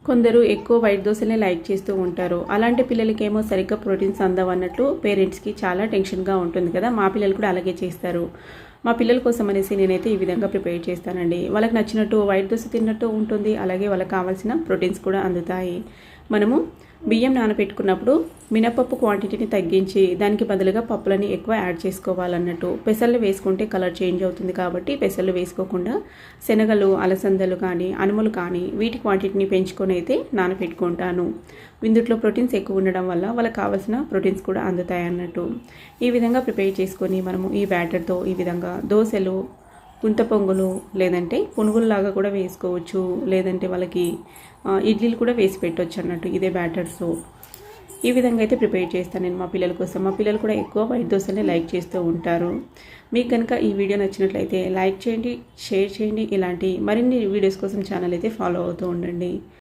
కొందరు ఎక్కువ white దోశలే like చేస్తూ ఉంటారు. అలాంటి పిల్లలకేమో సరిగ్గా ప్రోటీన్స్ అందవన్నట్లు పేరెంట్స్కి చాలా టెన్షన్గా ఉంటుంది కదా. మా పిల్లలు కూడా అలాగే చేస్తారు. మా పిల్లల కోసం అనేసి నేనైతే ఈ విధంగా ప్రిపేర్ చేస్తానండి. వాళ్ళకి నచ్చినట్టు వైట్ దోశ తిన్నట్టు ఉంటుంది, అలాగే వాళ్ళకి కావాల్సిన ప్రోటీన్స్ కూడా అందుతాయి. మనము బియ్యం నానబెట్టుకున్నప్పుడు మినపప్పు క్వాంటిటీని తగ్గించి దానికి బదులుగా పప్పులని ఎక్కువ యాడ్ చేసుకోవాలన్నట్టు. పెసళ్ళు వేసుకుంటే కలర్ చేంజ్ అవుతుంది కాబట్టి పెసళ్ళు వేసుకోకుండా శనగలు, అలసందలు కానీ అనుములు కానీ వీటి క్వాంటిటీని పెంచుకొని అయితే నానబెట్టుకుంటాను. ఇందులో ప్రోటీన్స్ ఎక్కువ ఉండడం వల్ల వాళ్ళకి కావాల్సిన ప్రోటీన్స్ కూడా అందుతాయి అన్నట్టు. ఈ విధంగా ప్రిపేర్ చేసుకొని మనము ఈ బ్యాటర్తో ఈ విధంగా దోశలు, గుంత పొంగులు, లేదంటే పునుగుల్లాగా కూడా వేసుకోవచ్చు, లేదంటే వాళ్ళకి ఇడ్లీలు కూడా వేసి పెట్టవచ్చు అన్నట్టు ఇదే బ్యాటర్స్తో. ఈ విధంగా అయితే ప్రిపేర్ చేస్తాను నేను మా పిల్లల కోసం. మా పిల్లలు కూడా ఎక్కువ వైట్ దోశలే లైక్ చేస్తూ ఉంటారు. మీకు కనుక ఈ వీడియో నచ్చినట్లయితే లైక్ చేయండి, షేర్ చేయండి. ఇలాంటి మరిన్ని వీడియోస్ కోసం ఛానల్ అయితే ఫాలో అవుతూ ఉండండి.